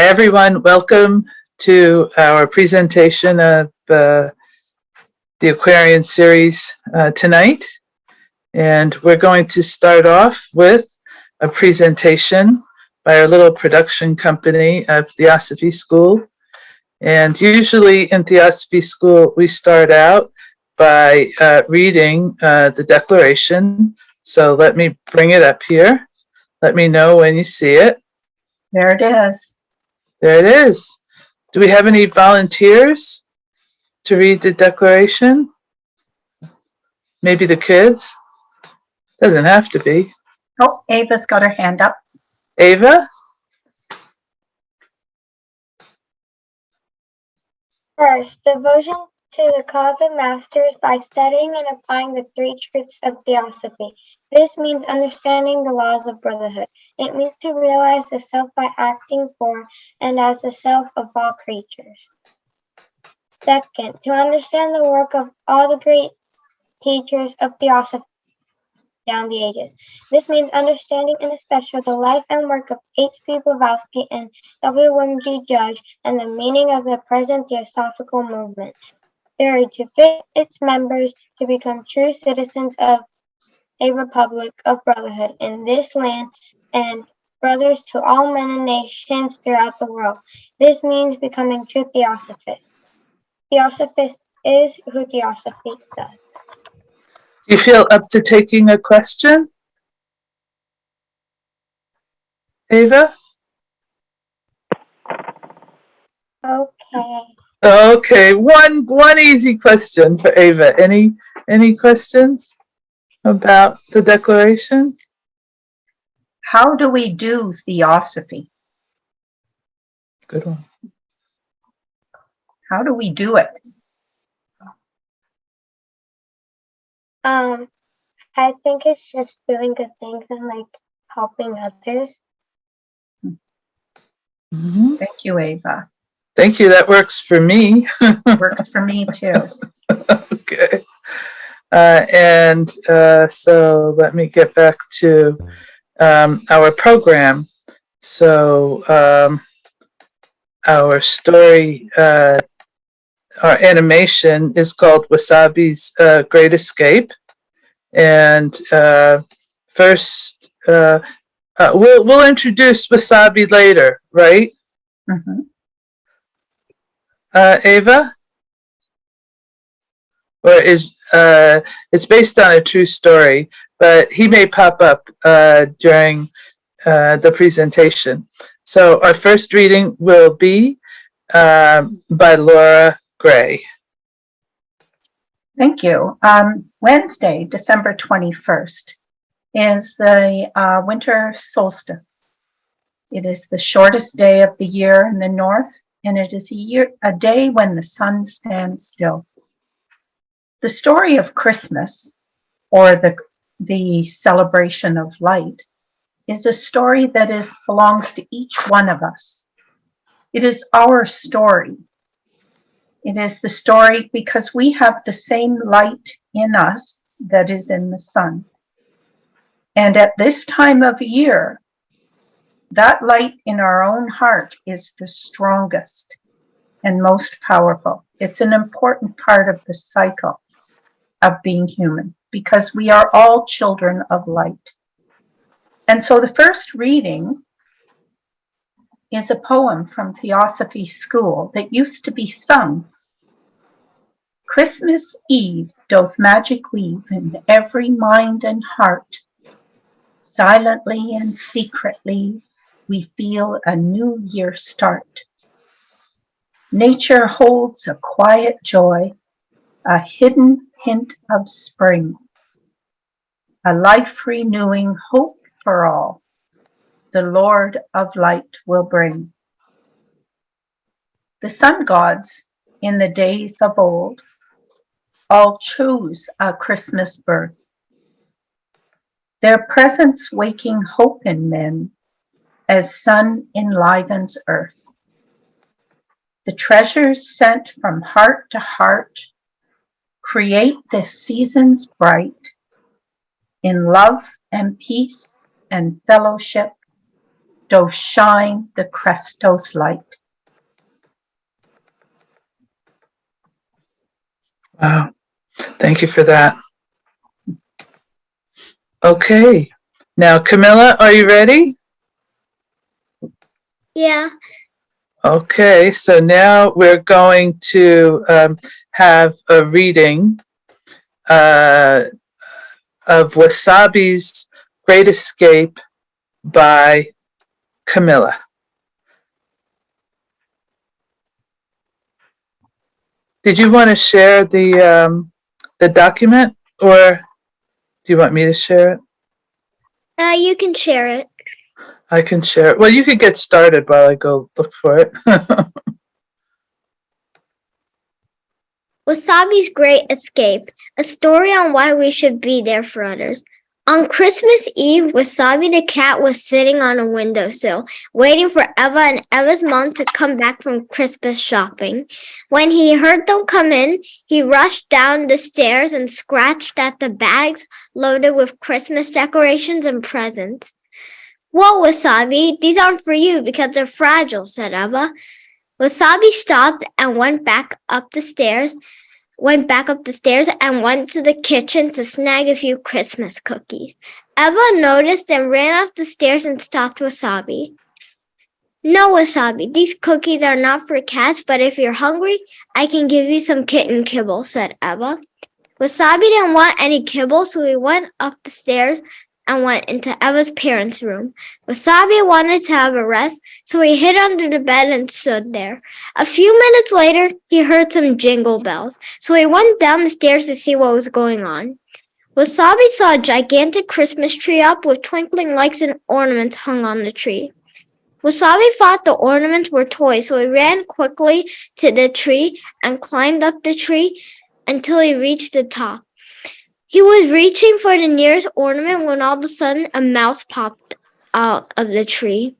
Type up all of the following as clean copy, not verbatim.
Hi, everyone. Welcome to our presentation of the Aquarian series tonight. And we're going to start off with a presentation by our little production company of Theosophy School. And usually in Theosophy School, we start out by reading the declaration. So let me bring it up here. Let me know when you see it. There it is. There it is. Do we have any volunteers to read the declaration? Maybe the kids? Doesn't have to be. Oh, Ava's got her hand up. Ava? First, devotion to the cause of masters by studying and applying the three truths of Theosophy. This means understanding the laws of brotherhood. It means to realize the self by acting for and as the self of all creatures. Second, to understand the work of all the great teachers of Theosophy down the ages. This means understanding in especial the life and work of H.P. Blavatsky and W. William G. Judge and the meaning of the present Theosophical movement. Third, to fit its members to become true citizens of a republic of brotherhood in this land and brothers to all men and nations throughout the world. This means becoming true Theosophists. Theosophist is who Theosophy does. Do you feel up to taking a question? Ava? Okay. Okay, one easy question for Ava. Any questions about the declaration? How do we do Theosophy? Good one. How do we do it? I think it's just doing good things and helping others. Mm-hmm. Thank you, Ava. Thank you. That works for me. Works for me too. Okay. So let me get back to our program. So our story, our animation is called Wasabi's Great Escape. And first, we'll introduce Wasabi later, right? Mm-hmm. Ava? Or is it's based on a true story, but he may pop up during the presentation. So our first reading will be by Laura Gray. Thank you. Wednesday, December 21st, is the winter solstice. It is the shortest day of the year in the north, and it is a day when the sun stands still. The story of Christmas, or the celebration of light, is a story that belongs to each one of us. It is our story. It is the story because we have the same light in us that is in the sun. And at this time of year, that light in our own heart is the strongest and most powerful. It's an important part of the cycle of being human because we are all children of light. And so the first reading is a poem from Theosophy School that used to be sung. Christmas Eve doth magic weave in every mind and heart. Silently and secretly we feel a new year start. Nature holds a quiet joy, a hidden hint of spring, a life-renewing hope for all the Lord of light will bring. The sun gods in the days of old all chose a Christmas birth, their presence waking hope in men as sun enlivens earth. The treasures sent from heart to heart create the seasons bright in love and peace and fellowship doth shine the Christos light. Wow. Thank you for that. Okay. Now, Camilla, are you ready? Yeah. Okay. So now we're going to have a reading of Wasabi's Great Escape by Camilla. Did you want to share the document, or do you want me to share it? You can share it. I can share it. Well, you could get started while I go look for it. Wasabi's Great Escape, a story on why we should be there for others. On Christmas Eve, Wasabi the cat was sitting on a windowsill, waiting for Eva and Eva's mom to come back from Christmas shopping. When he heard them come in, he rushed down the stairs and scratched at the bags loaded with Christmas decorations and presents. Whoa, Wasabi, these aren't for you because they're fragile, said Eva. Wasabi stopped and went back up the stairs and went to the kitchen to snag a few Christmas cookies. Eva noticed and ran up the stairs and stopped Wasabi. No, Wasabi, these cookies are not for cats, but if you're hungry, I can give you some kitten kibble, said Eva. Wasabi didn't want any kibble, so he went up the stairs and went into Eva's parents' room. Wasabi wanted to have a rest, so he hid under the bed and stood there. A few minutes later, he heard some jingle bells, so he went down the stairs to see what was going on. Wasabi saw a gigantic Christmas tree up with twinkling lights and ornaments hung on the tree. Wasabi thought the ornaments were toys, so he ran quickly to the tree and climbed up the tree until he reached the top. He was reaching for the nearest ornament when all of a sudden a mouse popped out of the tree.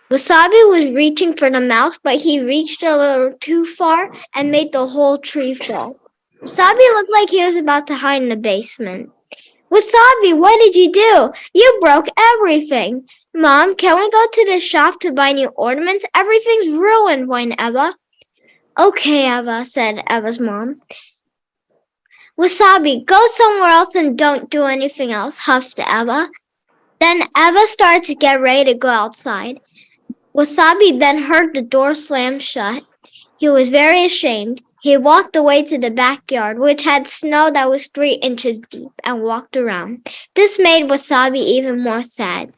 Wasabi was reaching for the mouse, but he reached a little too far and made the whole tree fall. Wasabi looked like he was about to hide in the basement. Wasabi, what did you do? You broke everything. Mom, can we go to the shop to buy new ornaments? Everything's ruined, whined Eva. Okay, Eva, said Eva's mom. Wasabi, go somewhere else and don't do anything else, huffed Eva. Then Eva started to get ready to go outside. Wasabi then heard the door slam shut. He was very ashamed. He walked away to the backyard, which had snow that was 3 inches deep, and walked around. This made Wasabi even more sad.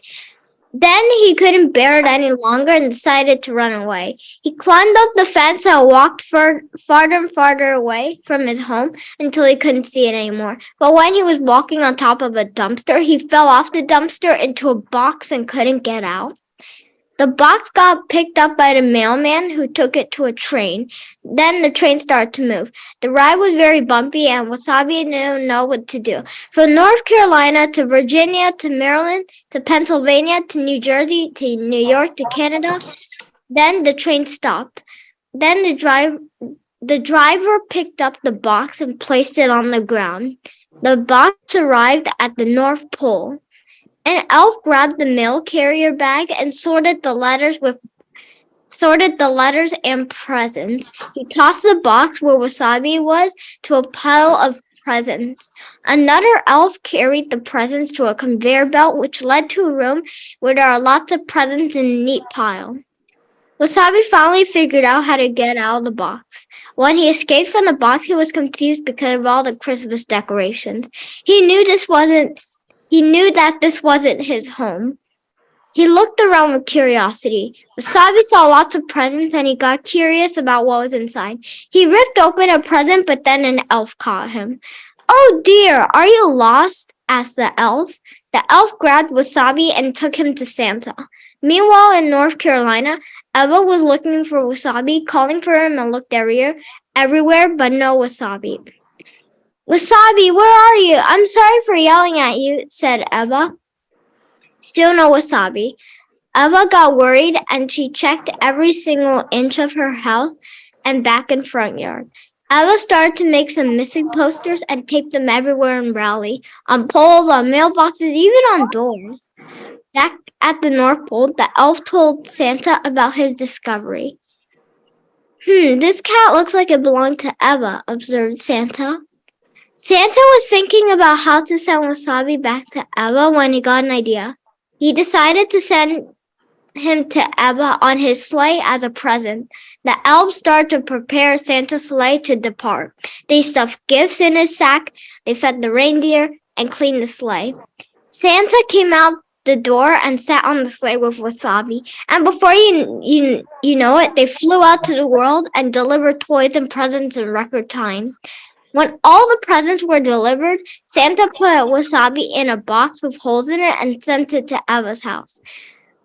Then he couldn't bear it any longer and decided to run away. He climbed up the fence and walked farther and farther away from his home until he couldn't see it anymore. But when he was walking on top of a dumpster, he fell off the dumpster into a box and couldn't get out. The box got picked up by the mailman, who took it to a train. Then the train started to move. The ride was very bumpy, and Wasabi didn't know what to do. From North Carolina to Virginia to Maryland to Pennsylvania to New Jersey to New York to Canada. Then the train stopped. Then the driver picked up the box and placed it on the ground. The box arrived at the North Pole. An elf grabbed the mail carrier bag and sorted the letters and presents. He tossed the box where Wasabi was to a pile of presents. Another elf carried the presents to a conveyor belt, which led to a room where there are lots of presents in a neat pile. Wasabi finally figured out how to get out of the box. When he escaped from the box, he was confused because of all the Christmas decorations. He knew that this wasn't his home. He looked around with curiosity. Wasabi saw lots of presents and he got curious about what was inside. He ripped open a present, but then an elf caught him. Oh dear, are you lost? Asked the elf. The elf grabbed Wasabi and took him to Santa. Meanwhile, in North Carolina, Eva was looking for Wasabi, calling for him and looked everywhere, but no Wasabi. Wasabi, where are you? I'm sorry for yelling at you, said Eva. Still no Wasabi. Eva got worried and she checked every single inch of her house and back and front yard. Eva started to make some missing posters and taped them everywhere in Raleigh, on poles, on mailboxes, even on doors. Back at the North Pole, the elf told Santa about his discovery. This cat looks like it belonged to Eva, observed Santa. Santa was thinking about how to send Wasabi back to Eva when he got an idea. He decided to send him to Eva on his sleigh as a present. The elves started to prepare Santa's sleigh to depart. They stuffed gifts in his sack, they fed the reindeer, and cleaned the sleigh. Santa came out the door and sat on the sleigh with Wasabi, and before you know it, they flew out to the world and delivered toys and presents in record time. When all the presents were delivered, Santa put Wasabi in a box with holes in it and sent it to Eva's house.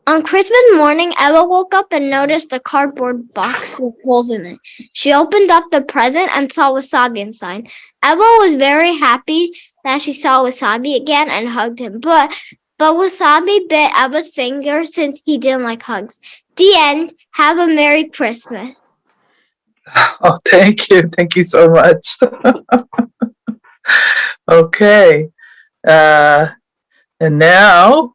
On Christmas morning, Eva woke up and noticed the cardboard box with holes in it. She opened up the present and saw Wasabi inside. Eva was very happy that she saw Wasabi again and hugged him, but Wasabi bit Eva's finger since he didn't like hugs. The end. Have a Merry Christmas. Oh, thank you. Thank you so much. Okay. And now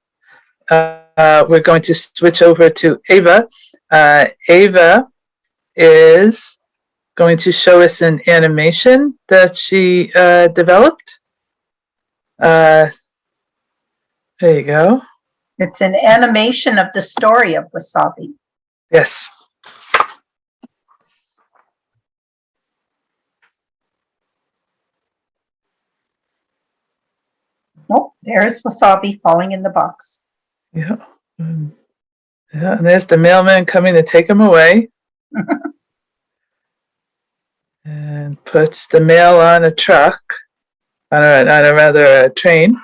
we're going to switch over to Ava. Ava is going to show us an animation that she developed. There you go. It's an animation of the story of Wasabi. Yes. Oh, there's Wasabi falling in the box. Yeah. Yeah, and there's the mailman coming to take him away. And puts the mail on a truck, on a train.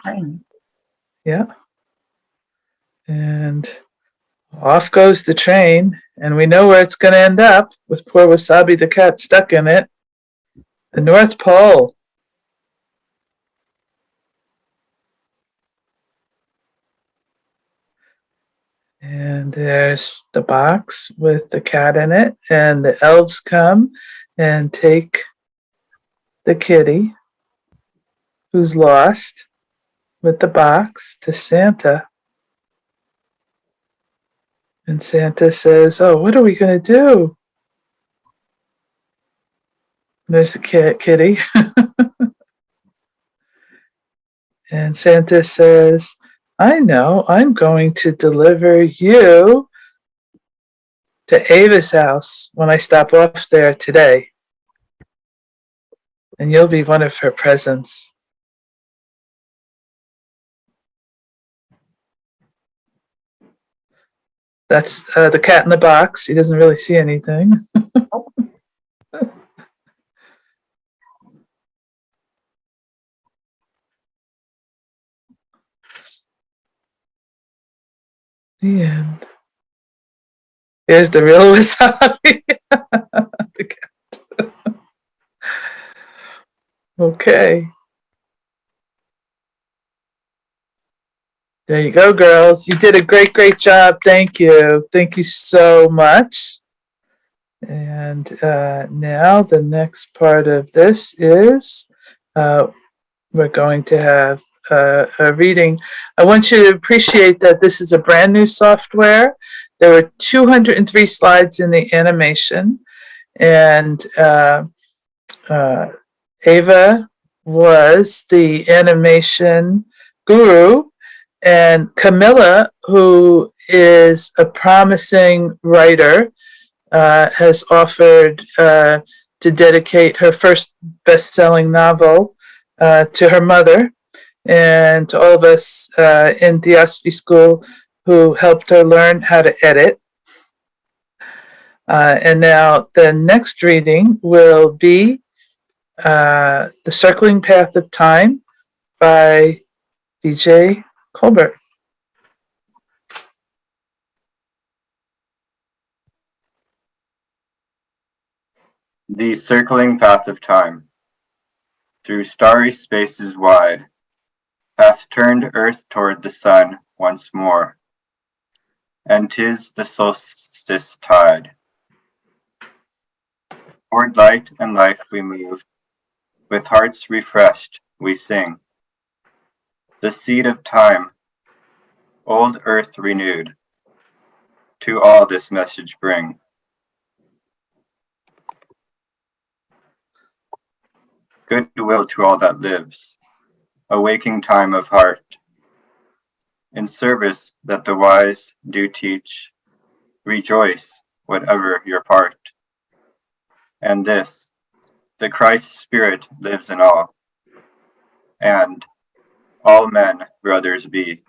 Yeah. And off goes the train, and we know where it's going to end up, with poor Wasabi the cat stuck in it. The North Pole. And there's the box with the cat in it, and the elves come and take the kitty, who's lost, with the box to Santa. And Santa says, "Oh, what are we going to do?" There's the kitty. And Santa says, "I know, I'm going to deliver you to Ava's house when I stop off there today. And you'll be one of her presents." That's the cat in the box. He doesn't really see anything. The end. Here's the real Wasabi. The cat. Okay. There you go, girls. You did a great, great job. Thank you. Thank you so much. And now the next part of this is we're going to have a reading. I want you to appreciate that this is a brand new software. There were 203 slides in the animation, and Ava was the animation guru, and Camilla, who is a promising writer, has offered to dedicate her first best-selling novel to her mother and to all of us in Theosophy School who helped her learn how to edit. And now the next reading will be The Circling Path of Time by DJ Colbert. The circling path of time. Through starry spaces wide, hath turned earth toward the sun once more, and 'tis the solstice tide. Toward light and life we move, with hearts refreshed we sing. The seed of time old earth renewed, to all this message bring. Goodwill to all that lives, a waking time of heart, in service that the wise do teach, rejoice whatever your part. And this, the Christ Spirit lives in all, and all men brothers be.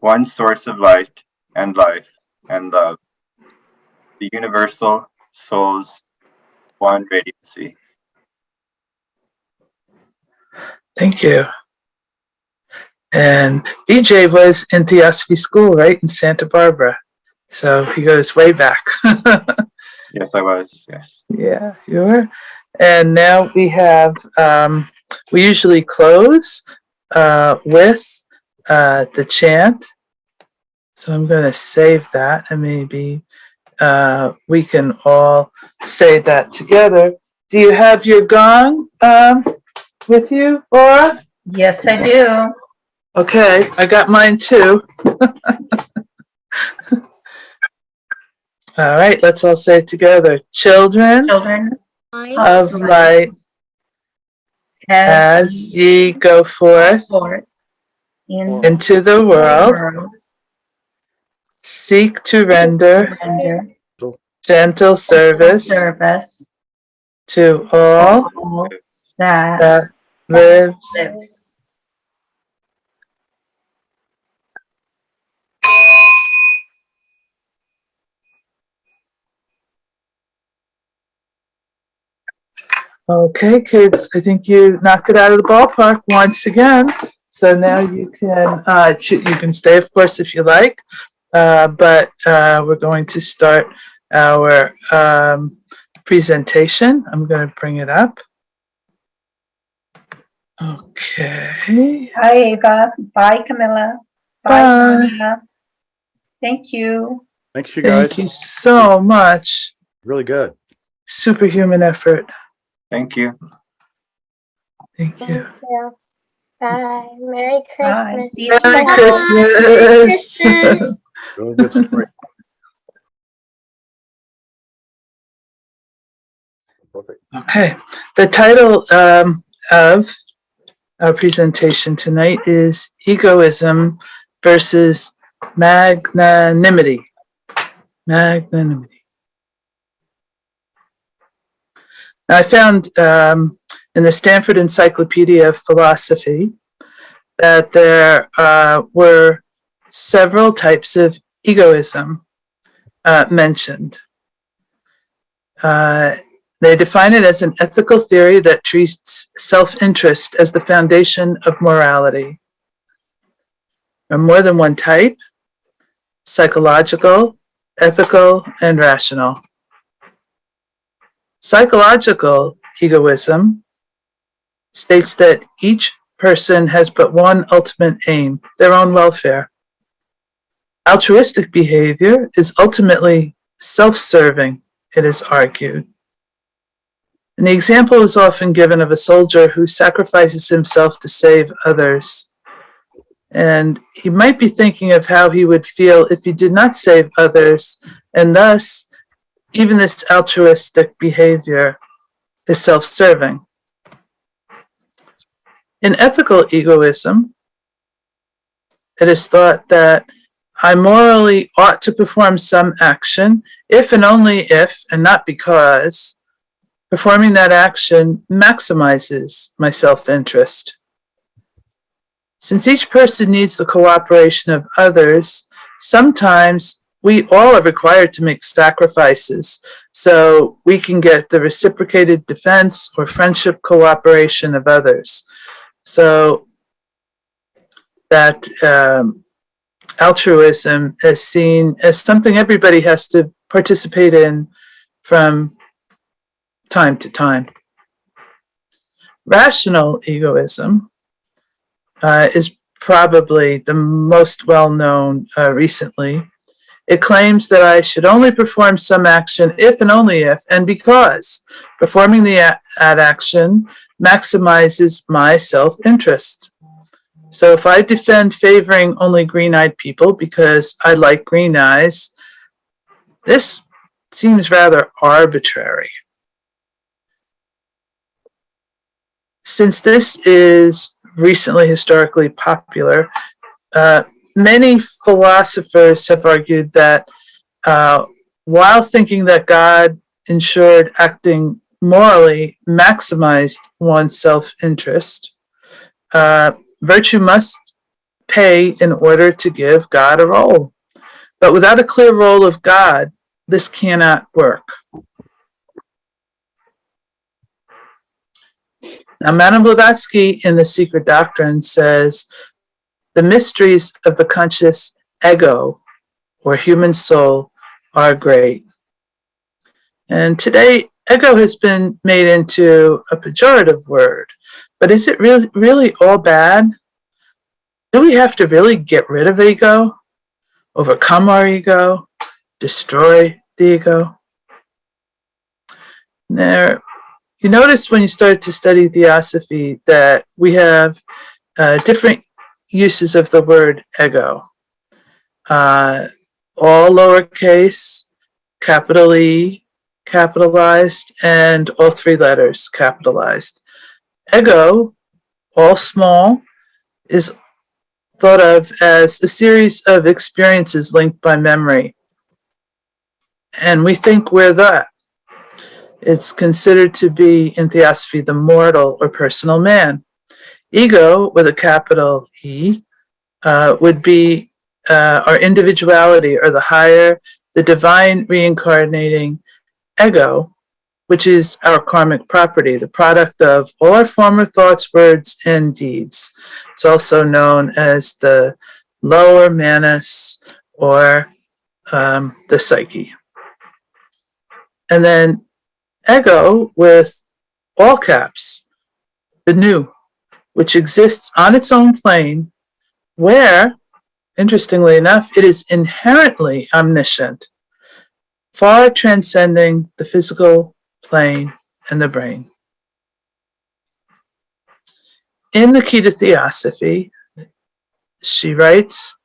One source of light and life and love, the universal soul's one radiancy. Thank you. And BJ was in Theosophy School, right, in Santa Barbara. So he goes way back. Yes, I was, yes. Yeah, you were. And now we have, we usually close with the chant. So I'm going to save that, and maybe we can all say that together. Do you have your gong with you, Laura? Yes, I do. Okay, I got mine too. All right, let's all say it together. Children Children of light, as ye go forth into the world, seek to render gentle service to all that lives. Okay, kids, I think you knocked it out of the ballpark once again. So now you can stay, of course, if you like. But we're going to start our presentation. I'm going to bring it up. Okay. Bye, Ava. Bye, Camilla. Bye. Camilla. Thank you. Thanks, you guys. Thank you so much. Really good. Superhuman effort. Thank you. Thank Thank you. you. Bye. Merry Bye. Christmas. See you Merry tomorrow. Christmas. Really good story. Perfect. Okay. The title of our presentation tonight is Egoism versus Magnanimity. Magnanimity. Now, I found in the Stanford Encyclopedia of Philosophy that there were several types of egoism mentioned. They define it as an ethical theory that treats self-interest as the foundation of morality. There are more than one type: psychological, ethical, and rational. Psychological egoism states that each person has but one ultimate aim: their own welfare. Altruistic behavior is ultimately self-serving, it is argued. And the example is often given of a soldier who sacrifices himself to save others. And he might be thinking of how he would feel if he did not save others, and thus, even this altruistic behavior is self-serving. In ethical egoism, it is thought that I morally ought to perform some action if and only if, and not because, performing that action maximizes my self-interest. Since each person needs the cooperation of others, sometimes we all are required to make sacrifices so we can get the reciprocated defense or friendship cooperation of others. So that altruism is seen as something everybody has to participate in from time to time. Rational egoism is probably the most well-known recently. It claims that I should only perform some action if and only if, and because performing that action maximizes my self-interest. So if I defend favoring only green-eyed people because I like green eyes, this seems rather arbitrary. Since this is recently historically popular, many philosophers have argued that while thinking that God ensured acting morally maximized one's self-interest, virtue must pay in order to give God a role. But without a clear role of God, this cannot work. Now, Madame Blavatsky in The Secret Doctrine says, the mysteries of the conscious ego, or human soul, are great. And today, ego has been made into a pejorative word. But is it really all bad? Do we have to really get rid of ego? Overcome our ego? Destroy the ego? Now, you notice when you start to study theosophy that we have different uses of the word ego. All lowercase, capital E, capitalized, and all three letters capitalized. Ego, all small, is thought of as a series of experiences linked by memory. And we think we're that. It's considered to be, in theosophy, the mortal or personal man. Ego, with a capital E, would be our individuality, or the higher, the divine reincarnating ego, which is our karmic property, the product of all our former thoughts, words, and deeds. It's also known as the lower manus, or the psyche. And then ego with all caps, the new, which exists on its own plane, where, interestingly enough, it is inherently omniscient, far transcending the physical plane and the brain. In the Key to Theosophy, she writes,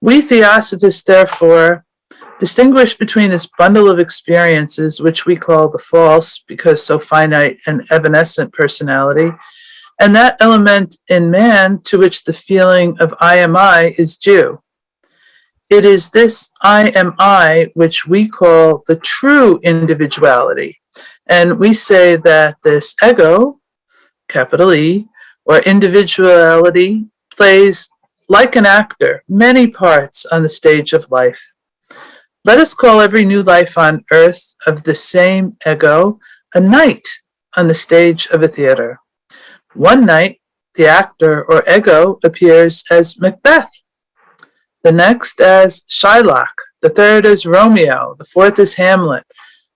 we theosophists, therefore, distinguish between this bundle of experiences, which we call the false, because so finite and evanescent personality, and that element in man to which the feeling of I am I is due. It is this I am I which we call the true individuality. And we say that this ego, capital E, or individuality, plays, like an actor, many parts on the stage of life. Let us call every new life on earth of the same ego a night on the stage of a theater. One night, the actor or ego appears as Macbeth, the next as Shylock, the third as Romeo, the fourth as Hamlet,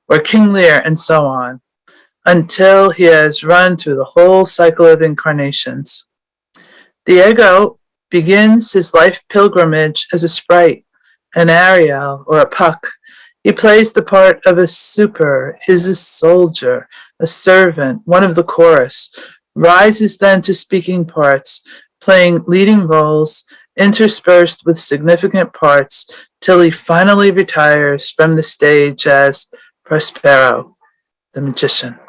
or King Lear, and so on, until he has run through the whole cycle of incarnations. The ego begins his life pilgrimage as a sprite, an Ariel, or a Puck. He plays the part of a super, is a soldier, a servant, one of the chorus, rises then to speaking parts, playing leading roles, interspersed with significant parts, till he finally retires from the stage as Prospero, the magician.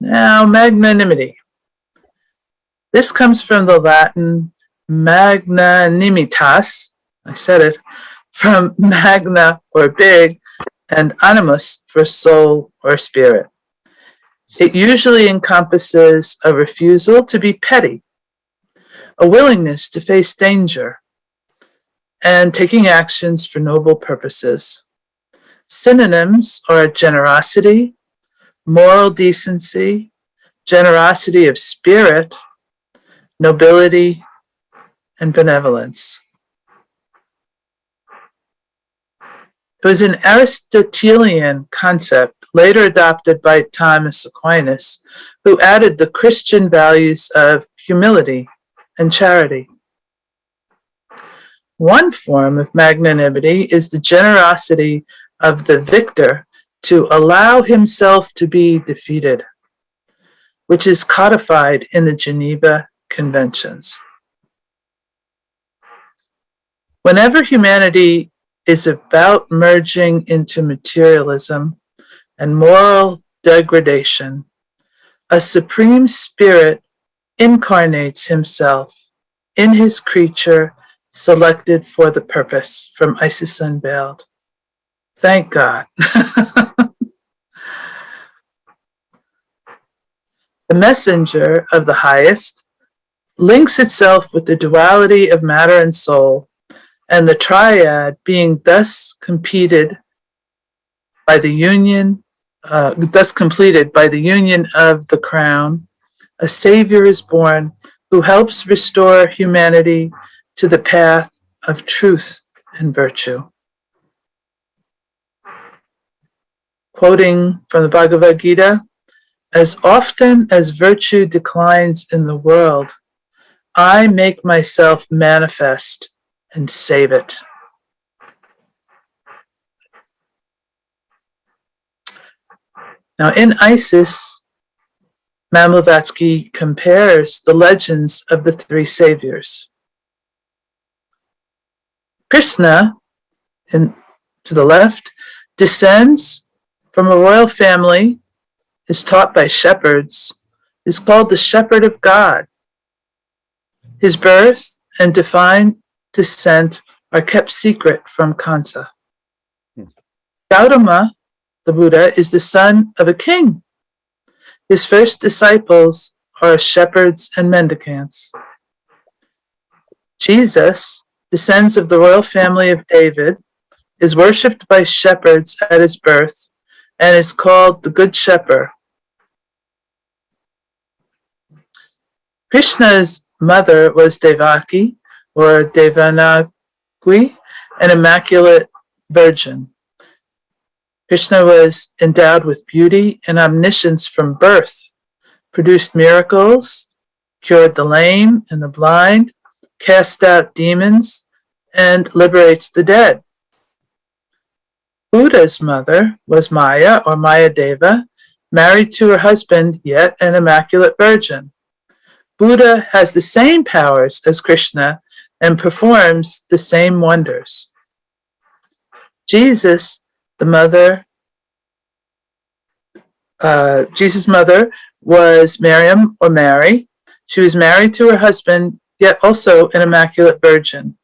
Now, magnanimity. This comes from the Latin magnanimitas, I said it, from magna, or big, and animus, for soul or spirit. It usually encompasses a refusal to be petty, a willingness to face danger, and taking actions for noble purposes. Synonyms are generosity, moral decency, generosity of spirit, nobility, and benevolence. It was an Aristotelian concept, later adopted by Thomas Aquinas, who added the Christian values of humility and charity. One form of magnanimity is the generosity of the victor to allow himself to be defeated, which is codified in the Geneva conventions. Whenever humanity is about merging into materialism and moral degradation, a supreme spirit incarnates himself in his creature selected for the purpose, from Isis Unveiled. Thank God. The messenger of the highest links itself with the duality of matter and soul, and the triad being thus completed by the union of the crown. A savior is born who helps restore humanity to the path of truth and virtue. Quoting from the Bhagavad Gita, as often as virtue declines in the world, I make myself manifest and save it. Now, in Isis, Blavatsky compares the legends of the three saviors. Krishna, to the left, descends from a royal family, is taught by shepherds, is called the shepherd of God. His birth and divine descent are kept secret from Kansa. Gautama, the Buddha, is the son of a king. His first disciples are shepherds and mendicants. Jesus descends of the royal family of David, is worshipped by shepherds at his birth, and is called the Good Shepherd. Krishna's mother was Devaki, or Devanagari, an immaculate virgin. Krishna was endowed with beauty and omniscience from birth, produced miracles, cured the lame and the blind, cast out demons, and liberates the dead. Buddha's mother was Maya, or Mayadeva, married to her husband, yet an immaculate virgin. Buddha has the same powers as Krishna and performs the same wonders. Jesus' mother was Miriam, or Mary. She was married to her husband, yet also an immaculate virgin.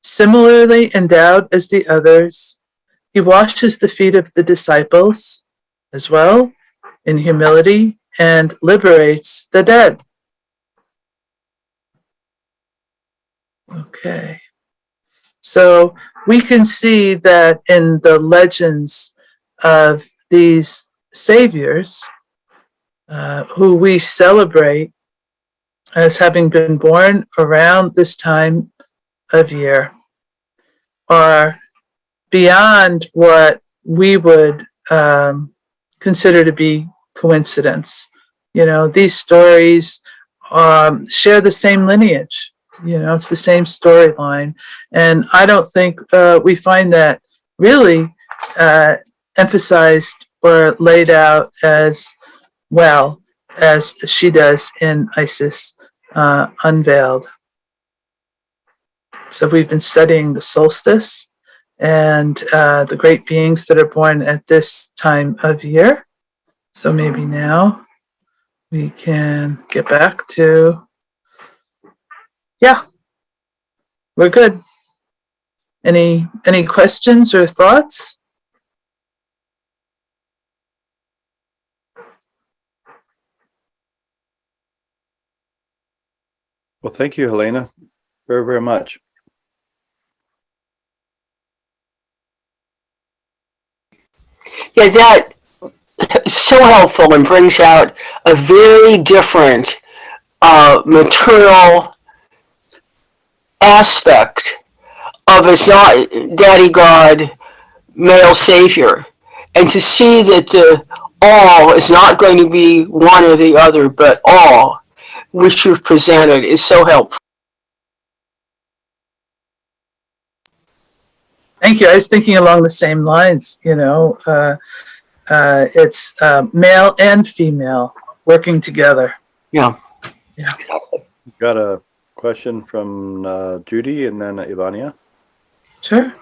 Similarly endowed as the others, he washes the feet of the disciples as well in humility and liberates the dead. Okay. So we can see that in the legends of these saviors, who we celebrate as having been born around this time of year, are beyond what we would consider to be coincidence. You know, these stories share the same lineage. You know, it's the same storyline. And I don't think we find that really emphasized or laid out as well as she does in Isis Unveiled. So we've been studying the solstice and the great beings that are born at this time of year. So maybe now we can get back to, yeah, we're good. Any questions or thoughts? Well, thank you, Helena, very, very much. Yeah, that is so helpful and brings out a very different maternal aspect of it's not daddy God, male savior. And to see that the all is not going to be one or the other, but all, which you've presented, is so helpful. Thank you. I was thinking along the same lines, you know, it's male and female working together. Yeah. Exactly. Got a question from Judy and then Ivania. Sure.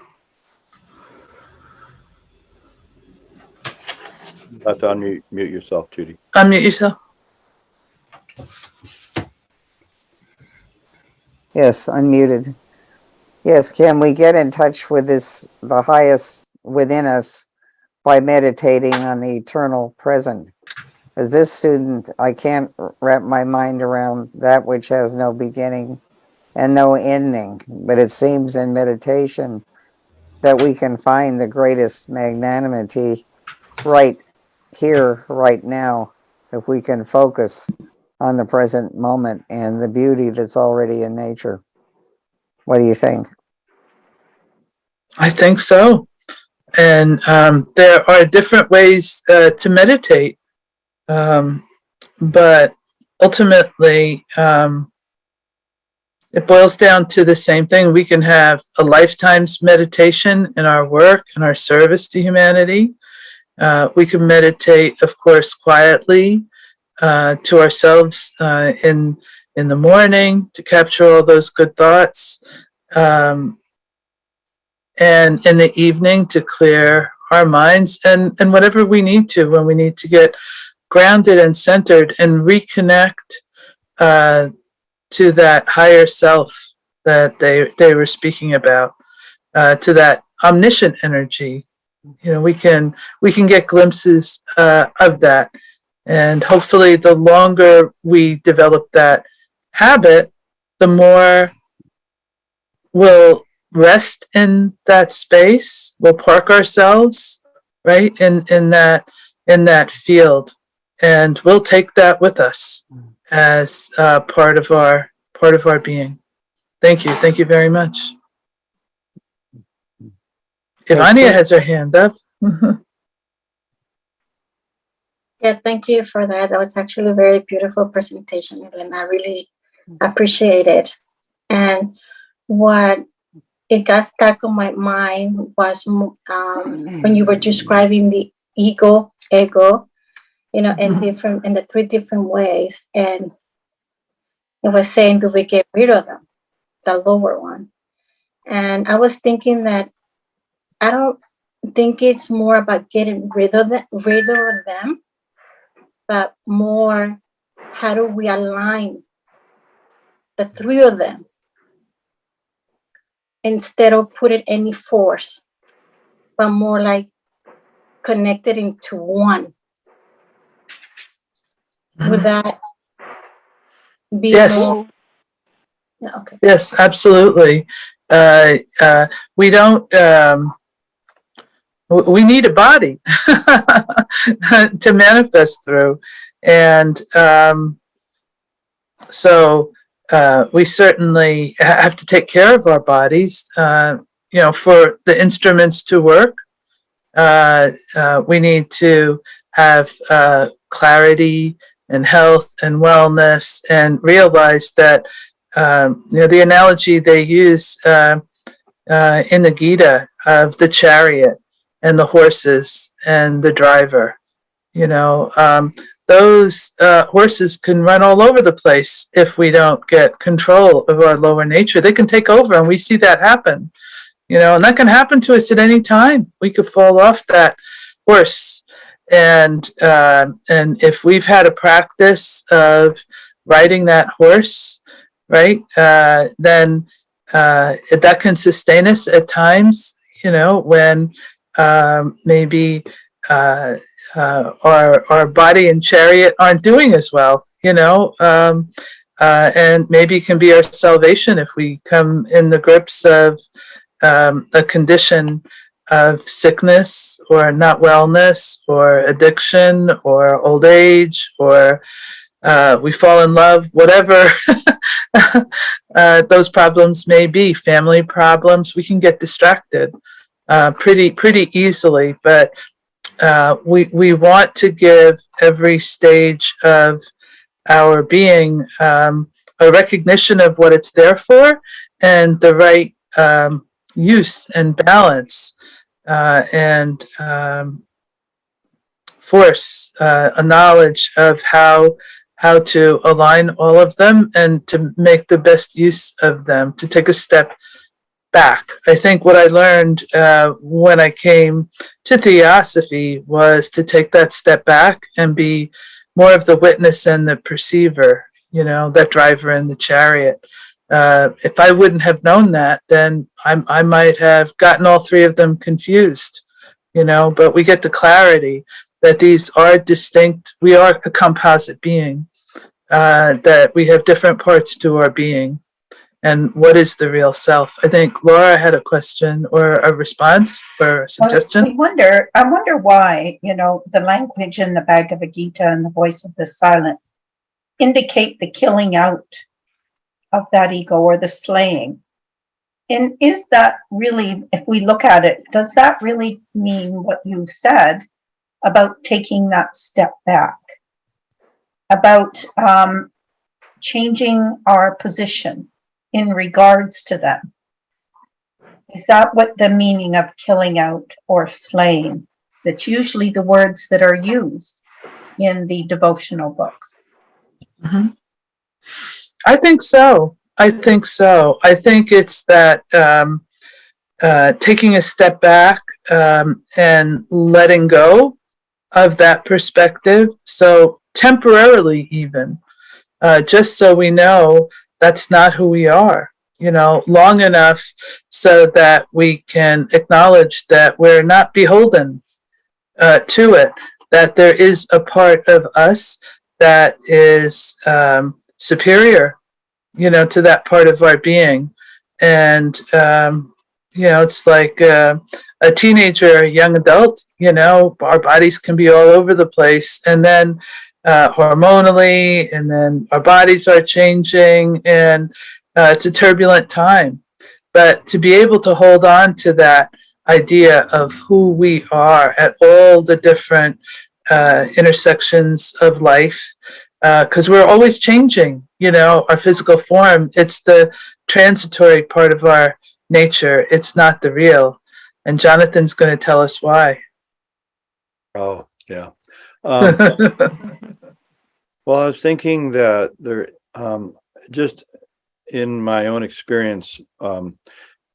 You have to unmute yourself, Judy. Unmute yourself. Yes, unmuted. Yes, can we get in touch with the highest within us by meditating on the eternal present? As this student, I can't wrap my mind around that which has no beginning and no ending, but it seems in meditation that we can find the greatest magnanimity right here, right now, if we can focus on the present moment and the beauty that's already in nature. What do you think? I think so. And there are different ways to meditate. But ultimately, it boils down to the same thing. We can have a lifetime's meditation in our work and our service to humanity. We can meditate, of course, quietly to ourselves in the morning to capture all those good thoughts, and in the evening to clear our minds and whatever we need to when we need to get grounded and centered and reconnect to that higher self that they were speaking about, to that omniscient energy. You know, we can get glimpses of that, and hopefully, the longer we develop that habit, the more we'll rest in that space. We'll park ourselves right in that field, and we'll take that with us as part of our being. Thank you very much. Ivania has her hand up. Yeah, thank you for that. That was actually a very beautiful presentation, and I really appreciate it. And what it got stuck on my mind was when you were describing the ego, in the three different ways, and it was saying, do we get rid of them, the lower one? And I was thinking that I don't think it's more about getting rid of them, but more how do we align the three of them instead of putting any force, but more like connected into one. Would that be more? Yeah, okay. Yes, absolutely. We don't. We need a body to manifest through, and so we certainly have to take care of our bodies. For the instruments to work, we need to have clarity and health and wellness, and realize that the analogy they use in the Gita of the chariot and the horses and the driver. Those horses can run all over the place if we don't get control of our lower nature. They can take over, and we see that happen. And that can happen to us at any time. We could fall off that horse, and if we've had a practice of riding that horse, right, then that can sustain us at times. When maybe our body and chariot aren't doing as well. And maybe can be our salvation if we come in the grips of a condition of sickness or not wellness or addiction or old age, or we fall in love, whatever those problems may be, family problems. We can get distracted pretty easily, but we want to give every stage of our being a recognition of what it's there for, and the right use and balance and force, a knowledge of how how to align all of them and to make the best use of them, to take a step back. I think what I learned when I came to Theosophy was to take that step back and be more of the witness and the perceiver, that driver in the chariot. If I wouldn't have known that, then I might have gotten all three of them confused, but we get the clarity that these are distinct. We are a composite being, that we have different parts to our being. And what is the real self? I think Laura had a question or a response or a suggestion. I wonder why, the language in the Bhagavad Gita and the voice of the silence indicate the killing out of that ego or the slaying. And is that really, if we look at it, does that really mean what you said about taking that step back, about changing our position in regards to them? Is that what the meaning of killing out or slaying? That's usually the words that are used in the devotional books. Mm-hmm. I think so. I think it's that taking a step back and letting go of that perspective. So temporarily even, just so we know that's not who we are, long enough so that we can acknowledge that we're not beholden to it, that there is a part of us that is superior, to that part of our being. And, it's like a teenager, a young adult, our bodies can be all over the place. And then hormonally, and then our bodies are changing, and it's a turbulent time. But to be able to hold on to that idea of who we are at all the different intersections of life, because we're always changing, our physical form. It's the transitory part of our nature. It's not the real. And Jonathan's going to tell us why. Oh, yeah. Well, I was thinking that there, just in my own experience,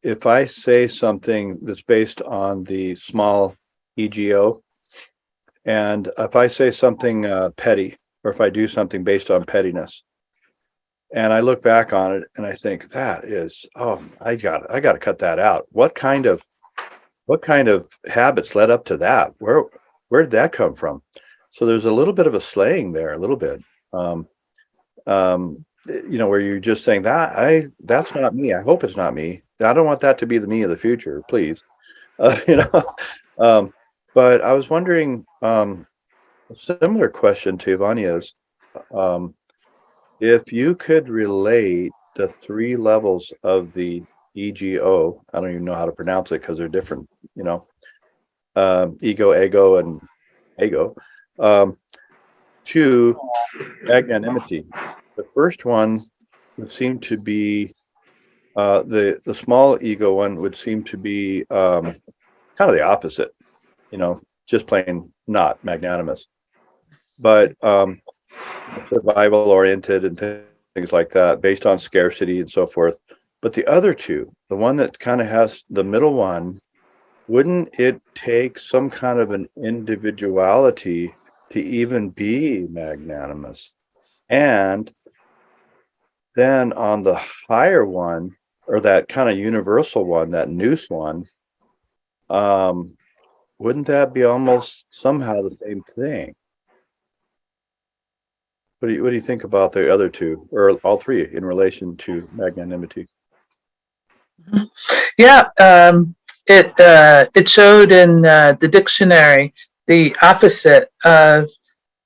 if I say something that's based on the small ego, and if I say something petty, or if I do something based on pettiness, and I look back on it and I think that is, I got to cut that out. What kind of habits led up to that? Where did that come from? So there's a little bit of a slaying there, a little bit, where you're just saying that's not me. I hope it's not me. I don't want that to be the me of the future, please. But I was wondering, a similar question to Vanya's, if you could relate the three levels of the EGO, I don't even know how to pronounce it because they're different, ego, and ego, to magnanimity. The first one would seem to be the small ego one would seem to be kind of the opposite, just plain not magnanimous, but survival oriented and things like that, based on scarcity and so forth. But the other two, the one that kind of has the middle one, wouldn't it take some kind of an individuality to even be magnanimous? And then on the higher one, or that kind of universal one, that nous one, wouldn't that be almost somehow the same thing? What do you think about the other two, or all three, in relation to magnanimity? Yeah, it showed in the dictionary the opposite of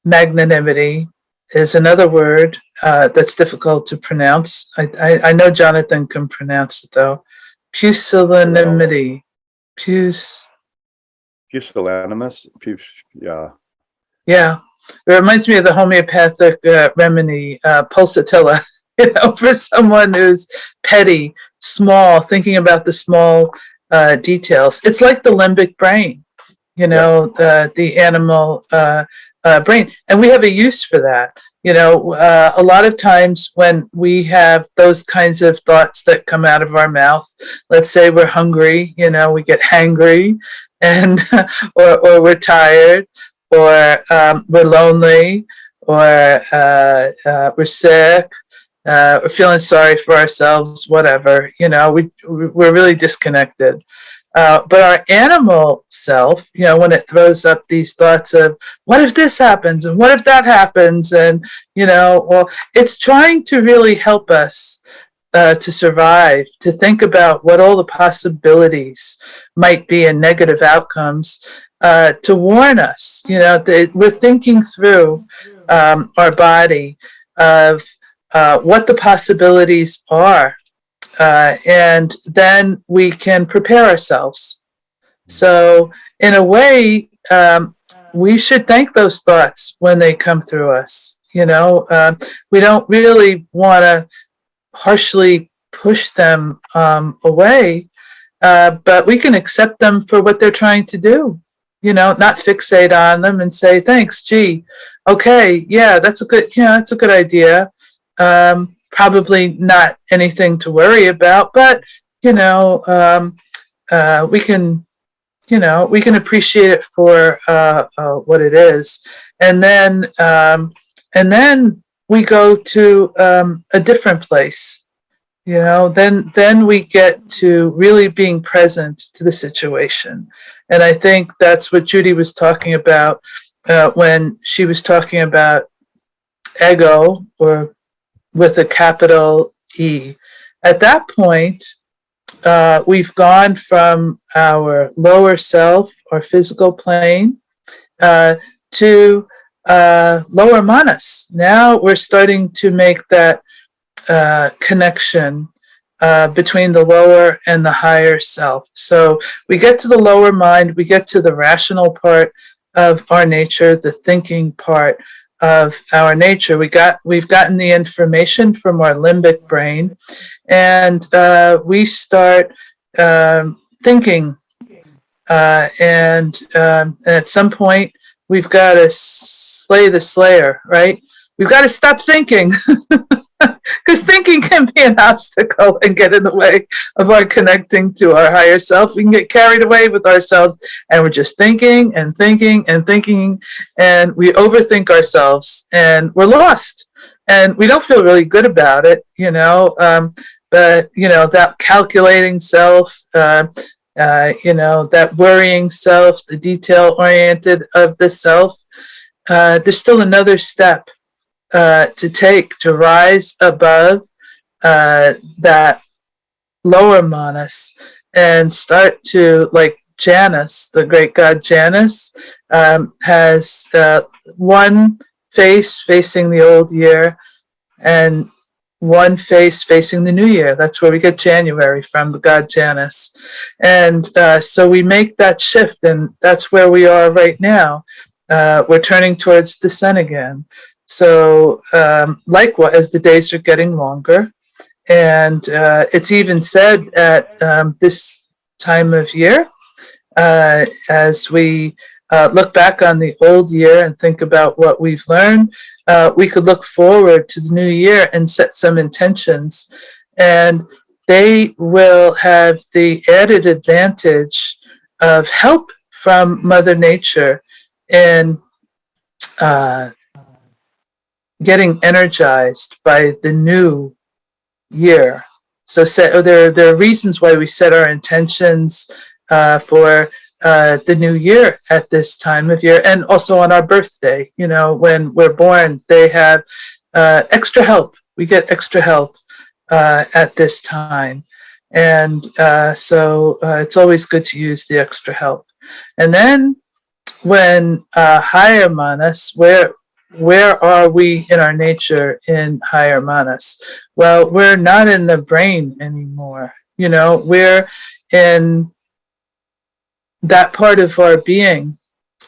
magnanimity is another word that's difficult to pronounce. I know Jonathan can pronounce it though. Pusillanimity. Pusillanimous? Yeah. Yeah. It reminds me of the homeopathic remedy, pulsatilla, for someone who's petty, small, thinking about the small details. It's like the limbic brain, the animal brain. And we have a use for that. A lot of times when we have those kinds of thoughts that come out of our mouth, let's say we're hungry, we get hangry, and or we're tired, or we're lonely, or we're sick, we're feeling sorry for ourselves, whatever. We're really disconnected. But our animal self, when it throws up these thoughts of, what if this happens? And what if that happens? And, well, it's trying to really help us to survive, to think about what all the possibilities might be and negative outcomes, to warn us, that we're thinking through our body of what the possibilities are. And then we can prepare ourselves. So, in a way, we should thank those thoughts when they come through us. We don't really want to harshly push them away, but we can accept them for what they're trying to do. Not fixate on them and say, "Thanks, gee, okay, yeah, that's a good idea." Probably not anything to worry about, but we can appreciate it for what it is, and then we go to a different place. Then we get to really being present to the situation, and I think that's what Judy was talking about when she was talking about ego, or with a capital E. At that point, we've gone from our lower self, our physical plane, to lower manas. Now we're starting to make that connection between the lower and the higher self. So we get to the lower mind, we get to the rational part of our nature, the thinking part of our nature. We've gotten the information from our limbic brain, and we start thinking, and at some point we've got to slay the slayer, right? We've got to stop thinking, because thinking can be an obstacle and get in the way of our connecting to our higher self. We can get carried away with ourselves, and we're just thinking and thinking and thinking, and we overthink ourselves, and we're lost, and we don't feel really good about it, but that calculating self, that worrying self, the detail oriented of the self, there's still another step to take to rise above that lower manas and start to, like Janus, the great god Janus, has one face facing the old year and one face facing the new year. That's where we get January from, the god Janus. And so we make that shift, and that's where we are right now. We're turning towards the sun again. So likewise, as the days are getting longer, and it's even said at this time of year, as we look back on the old year and think about what we've learned, we could look forward to the new year and set some intentions, and they will have the added advantage of help from Mother Nature in getting energized by the new year. So there are reasons why we set our intentions for the new year at this time of year, and also on our birthday. When we're born, they have extra help. We get extra help at this time, and so it's always good to use the extra help. And then when higher manas, where are we in our nature in higher manas? Well, we're not in the brain anymore. We're in that part of our being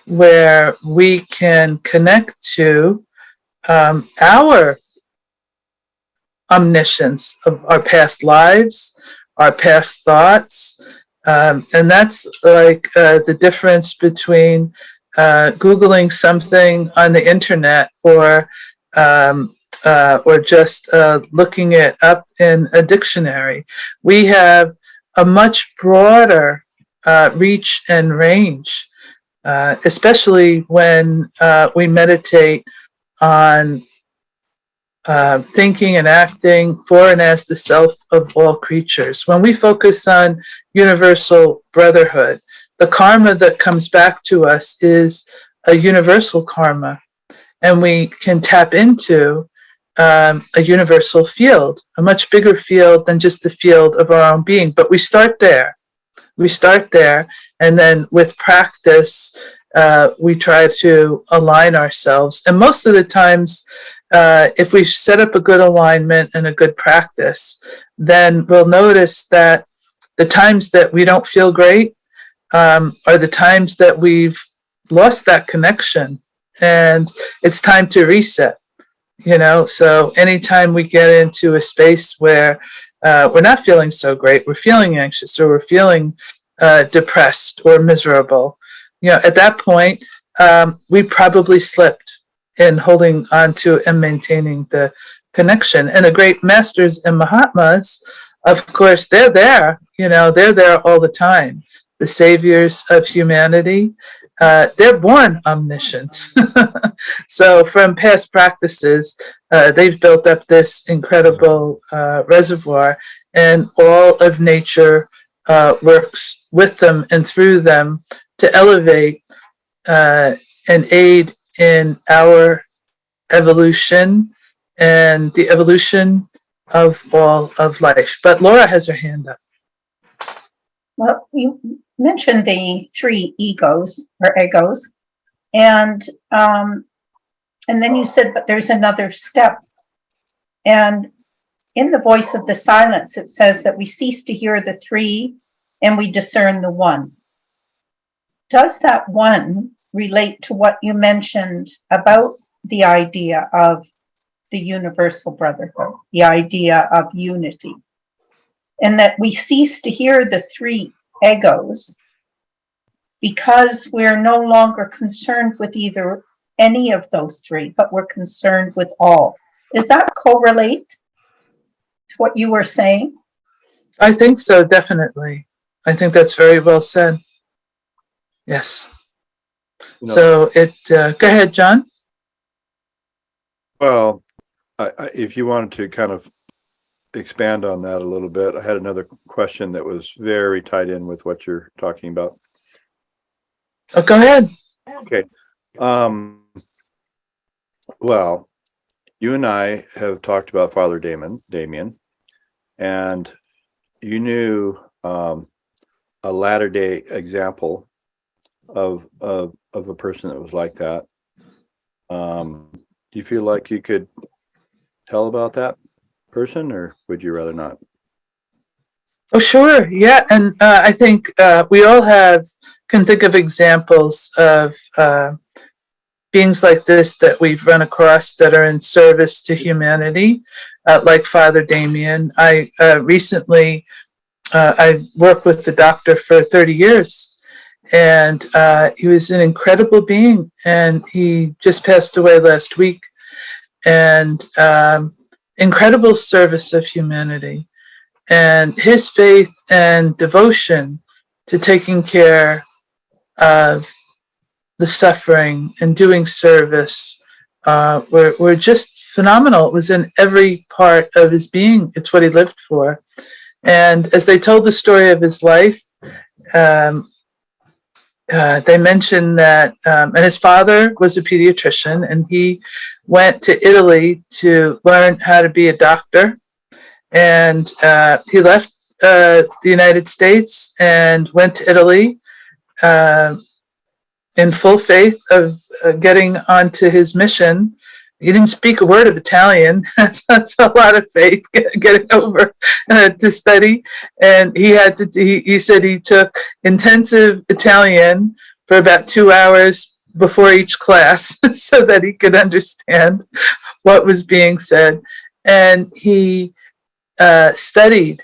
where we can connect to our omniscience of our past lives, our past thoughts. And that's like the difference between Googling something on the internet or or just looking it up in a dictionary. We have a much broader reach and range, especially when we meditate on thinking and acting for and as the self of all creatures. When we focus on universal brotherhood, the karma that comes back to us is a universal karma, and we can tap into a universal field, a much bigger field than just the field of our own being. But we start there. We start there, and then with practice, we try to align ourselves. And most of the times, if we set up a good alignment and a good practice, then we'll notice that the times that we don't feel great are the times that we've lost that connection, and it's time to reset. So anytime we get into a space where we're not feeling so great, we're feeling anxious, or we're feeling depressed or miserable, at that point, we probably slipped in holding on to and maintaining the connection. And the great masters and Mahatmas, of course, they're there, they're there all the time. The saviors of humanity, they're born omniscient. So from past practices, they've built up this incredible reservoir, and all of nature works with them and through them to elevate and aid in our evolution and the evolution of all of life. But Laura has her hand up. Well, you mentioned the three egos, and then you said, but there's another step. And in the voice of the silence, it says that we cease to hear the three and we discern the one. Does that one relate to what you mentioned about the idea of the universal brotherhood, the idea of unity, and that we cease to hear the three egos because we're no longer concerned with either any of those three, but we're concerned with all? Does that correlate to what you were saying? I think so, definitely. I think that's very well said. Yes. So go ahead, John. Well, if you wanted to kind of expand on that a little bit, I had another question that was very tied in with what you're talking about. Oh, go ahead. Okay. Well, you and I have talked about Father Damien, and you knew a latter-day example of a person that was like that. Do you feel like you could tell about that person, or would you rather not? Oh, sure. Yeah. And I think we all can think of examples of beings like this that we've run across that are in service to humanity, like Father Damien. I recently, I worked with the doctor for 30 years, and he was an incredible being, and he just passed away last week. And incredible service of humanity, and his faith and devotion to taking care of the suffering and doing service were just phenomenal. It was in every part of his being. It's what he lived for. And as they told the story of his life, they mentioned that, and his father was a pediatrician, and he went to Italy to learn how to be a doctor. And he left the United States and went to Italy in full faith of getting onto his mission. He didn't speak a word of Italian. That's a lot of faith getting over to study. And he said he took intensive Italian for about 2 hours before each class so that he could understand what was being said. And he studied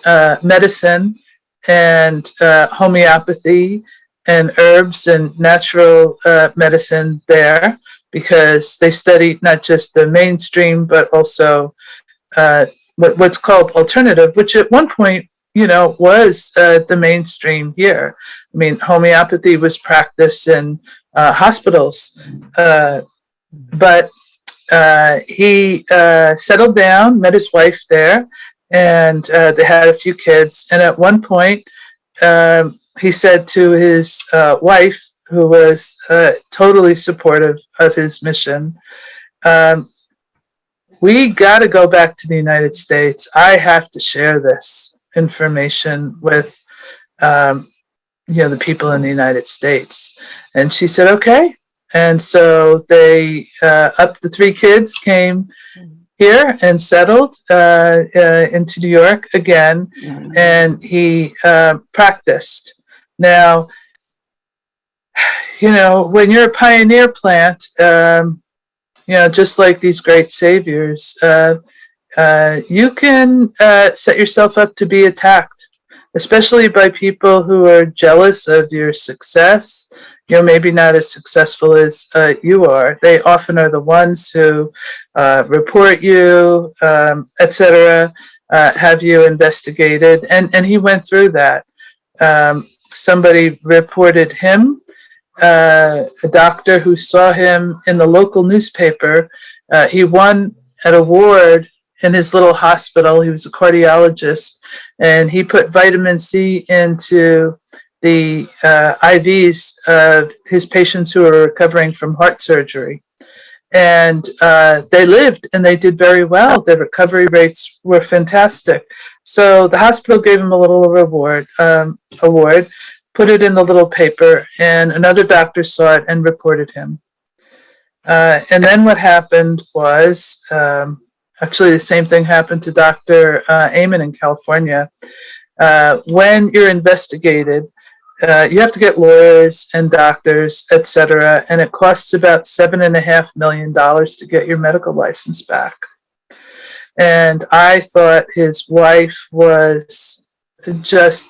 medicine and homeopathy and herbs and natural medicine there, because they studied not just the mainstream, but also what's called alternative, which at one point, was the mainstream here. I mean, homeopathy was practiced in hospitals, but he settled down, met his wife there, and they had a few kids. And at one point, he said to his wife, who was totally supportive of his mission, we got to go back to the United States. I have to share this information with, the people in the United States. And she said, okay. And so they, up to 3 kids, came here and settled into New York again, and he practiced. Now, when you're a pioneer plant, just like these great saviors, you can set yourself up to be attacked, especially by people who are jealous of your success. Maybe not as successful as you are. They often are the ones who report you, etc., have you investigated. And he went through that. Somebody reported him, a doctor who saw him in the local newspaper. He won an award in his little hospital. He was a cardiologist, and he put vitamin C into the IVs of his patients who were recovering from heart surgery. And they lived and they did very well. Their recovery rates were fantastic. So the hospital gave him a little award, put it in the little paper, and another doctor saw it and reported him. And then what happened was, actually the same thing happened to Dr. Amen in California. When you're investigated, you have to get lawyers and doctors, etc., and it costs about $7.5 million to get your medical license back. And I thought his wife was just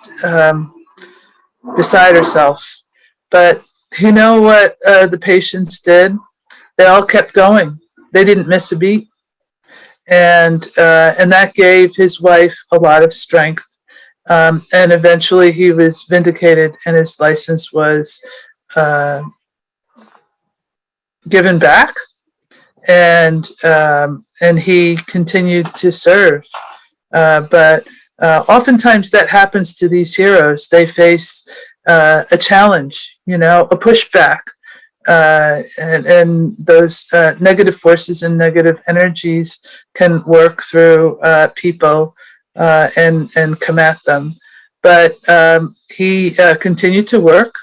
beside herself. But you know what the patients did? They all kept going. They didn't miss a beat. And that gave his wife a lot of strength. And eventually he was vindicated and his license was given back. And he continued to serve. But oftentimes that happens to these heroes. They face a challenge, a pushback. And those negative forces and negative energies can work through people and come at them. But he continued to work.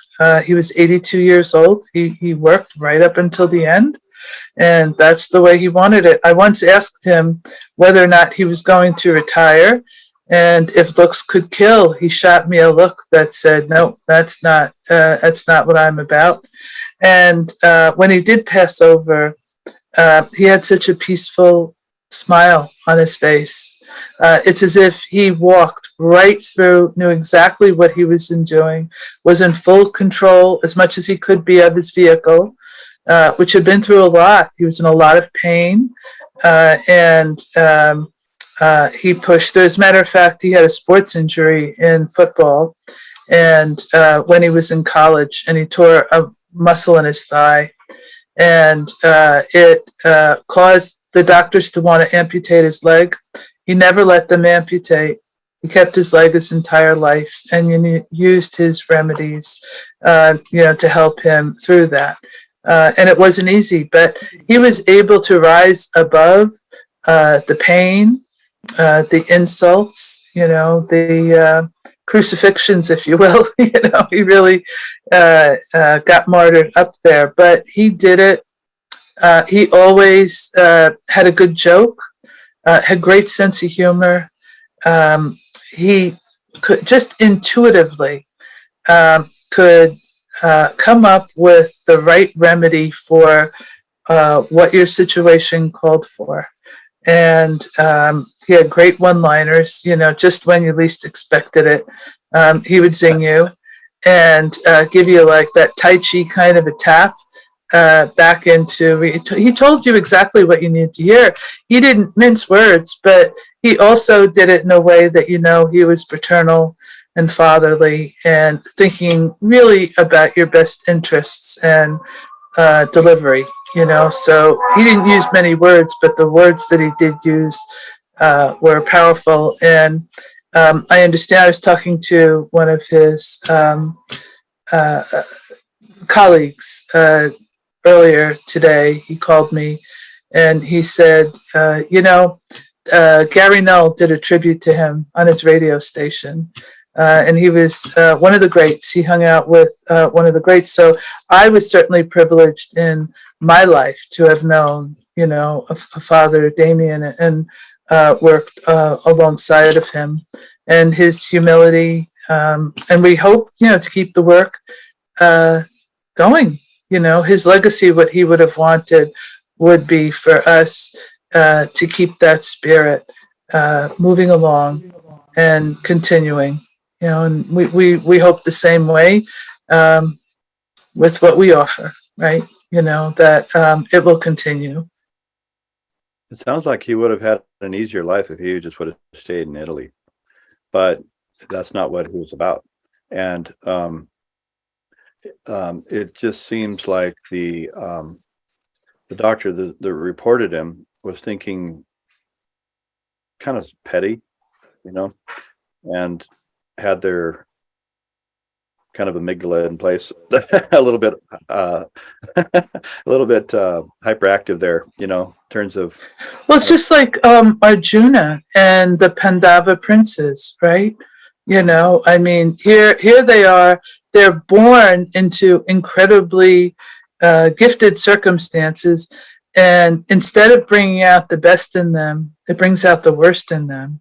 He was 82 years old. He worked right up until the end. And that's the way he wanted it. I once asked him whether or not he was going to retire. And if looks could kill, he shot me a look that said, no, that's not what I'm about. And when he did pass over, he had such a peaceful smile on his face. It's as if he walked right through, knew exactly what he was doing, was in full control as much as he could be of his vehicle, which had been through a lot. He was in a lot of pain, and he pushed through. As a matter of fact, he had a sports injury in football, and when he was in college, and he tore a muscle in his thigh, and it caused the doctors to want to amputate his leg. He never let them amputate. He kept his leg his entire life, and used his remedies, to help him through that. And it wasn't easy, but he was able to rise above the pain, the insults, the crucifixions, if you will. He really got martyred up there, but he did it. He always had a good joke, had great sense of humor. He could just intuitively could come up with the right remedy for what your situation called for. And he had great one-liners, just when you least expected it. He would zing you and give you like that Tai Chi kind of a tap back into. He told you exactly what you needed to hear. He didn't mince words, but he also did it in a way that he was paternal and fatherly and thinking really about your best interests and delivery. So he didn't use many words, but the words that he did use were powerful. And I understand I was talking to one of his colleagues earlier today. He called me and he said, Gary Null did a tribute to him on his radio station. And he was one of the greats. He hung out with one of the greats. So I was certainly privileged in my life to have known, a father, Damien, and worked alongside of him, and his humility. And we hope, to keep the work going. His legacy, what he would have wanted would be for us to keep that spirit moving along and continuing. And we hope the same way with what we offer, right? That it will continue. It sounds like he would have had an easier life if he just would have stayed in Italy, but that's not what he was about. And it just seems like the doctor that reported him was thinking kind of petty, and had their kind of amygdala in place a little bit hyperactive there, in terms of. Well, it's just like Arjuna and the Pandava princes, right? I mean, here they are. They're born into incredibly gifted circumstances, and instead of bringing out the best in them, it brings out the worst in them.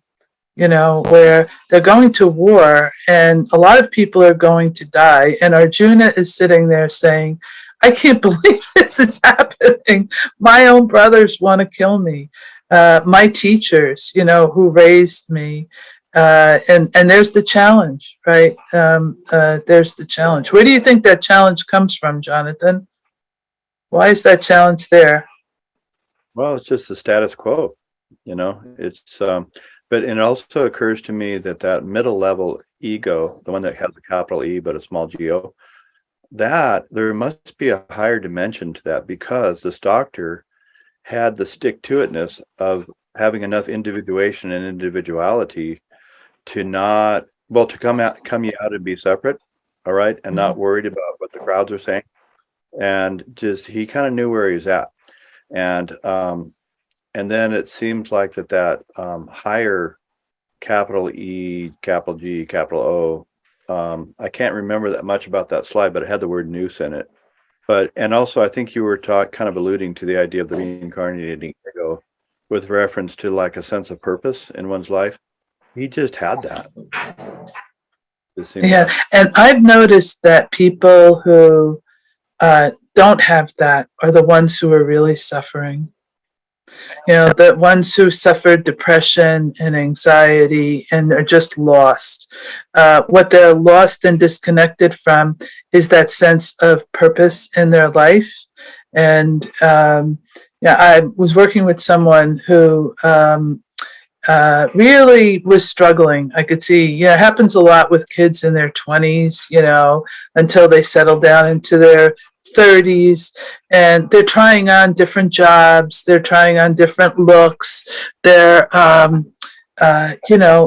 Where they're going to war and a lot of people are going to die. And Arjuna is sitting there saying, I can't believe this is happening. My own brothers want to kill me. My teachers, who raised me. And there's the challenge, right? There's the challenge. Where do you think that challenge comes from, Jonathan? Why is that challenge there? Well, it's just the status quo, it's, but it also occurs to me that middle level ego, the one that has a capital E but a small G-O, that there must be a higher dimension to that, because this doctor had the stick-to-itness of having enough individuation and individuality to come you out and be separate, all right, and not worried about what the crowds are saying, and just he kind of knew where he was at, and then it seems like that higher capital E, capital G, capital O. I can't remember that much about that slide, but it had the word noose in it. And also, I think you were kind of alluding to the idea of the reincarnating ego with reference to like a sense of purpose in one's life. He just had that. Yeah, and I've noticed that people who don't have that are the ones who are really suffering. The ones who suffered depression and anxiety and are just lost. What they're lost and disconnected from is that sense of purpose in their life. And I was working with someone who really was struggling. I could see, it happens a lot with kids in their 20s, until they settle down into their 30s, and they're trying on different jobs, they're trying on different looks, they're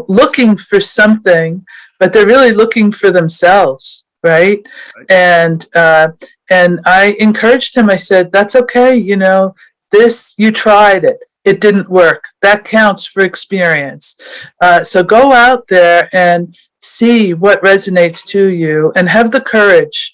looking for something, but they're really looking for themselves, right? And I encouraged him. I said, that's okay, you tried it, it didn't work, that counts for experience. So go out there and see what resonates to you and have the courage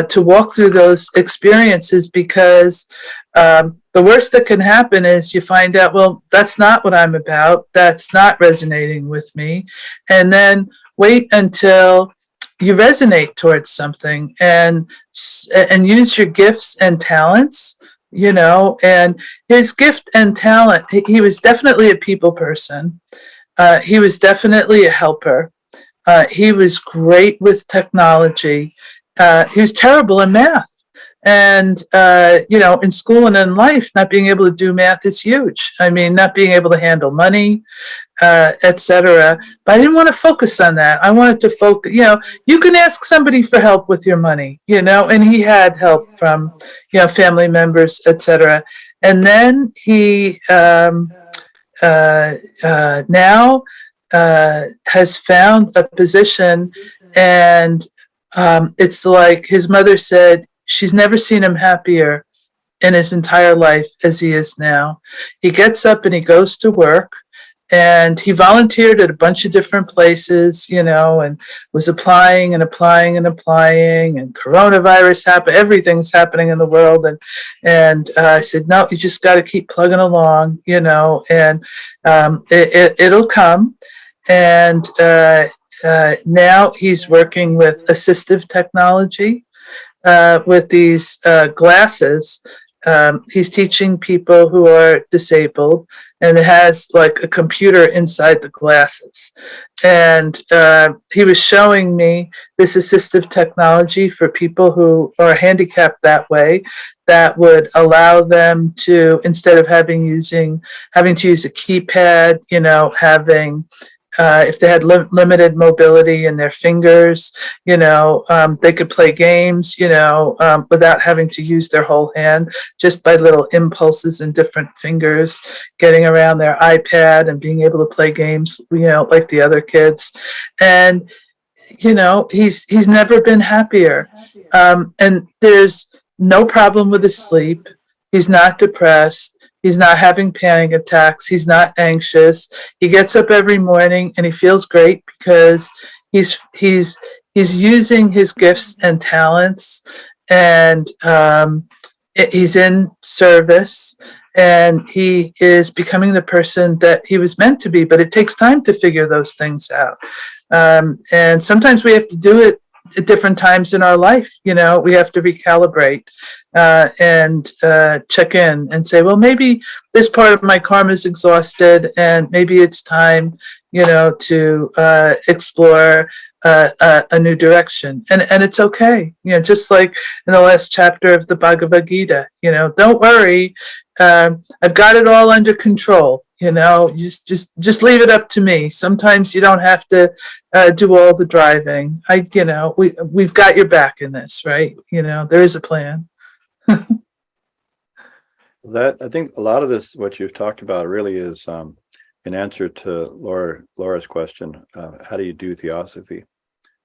to walk through those experiences, because the worst that can happen is you find out, well, that's not what I'm about, that's not resonating with me, and then wait until you resonate towards something and use your gifts and talents, and his gift and talent, he was definitely a people person, he was definitely a helper. He was great with technology. He was terrible in math. And, in school and in life, not being able to do math is huge. I mean, not being able to handle money, etc. But I didn't want to focus on that. I wanted to focus, you can ask somebody for help with your money, and he had help from, family members, etc. And then he now has found a position, and it's like his mother said, she's never seen him happier in his entire life as he is now. He gets up and he goes to work, and he volunteered at a bunch of different places, and was applying and applying and applying, and coronavirus happened. Everything's happening in the world. And I said, no, you just got to keep plugging along, and it'll come. And now he's working with assistive technology, with these glasses. He's teaching people who are disabled, and it has like a computer inside the glasses. And he was showing me this assistive technology for people who are handicapped that way, that would allow them to, instead of having to use a keypad, if they had limited mobility in their fingers, they could play games, without having to use their whole hand, just by little impulses in different fingers, getting around their iPad and being able to play games, like the other kids. And, he's never been happier. And there's no problem with his sleep. He's not depressed. He's not having panic attacks. He's not anxious. He gets up every morning and he feels great because he's using his gifts and talents, and he's in service, and he is becoming the person that he was meant to be. But it takes time to figure those things out. And sometimes we have to do it at different times in our life. We have to recalibrate and check in and say, well, maybe this part of my karma is exhausted, and maybe it's time, to explore a new direction. And it's okay. Just like in the last chapter of the Bhagavad Gita, don't worry. I've got it all under control. Just leave it up to me. Sometimes you don't have to do all the driving. We've got your back in this, right? There is a plan. That, I think a lot of this, what you've talked about, really is an answer to Laura's question. How do you do theosophy?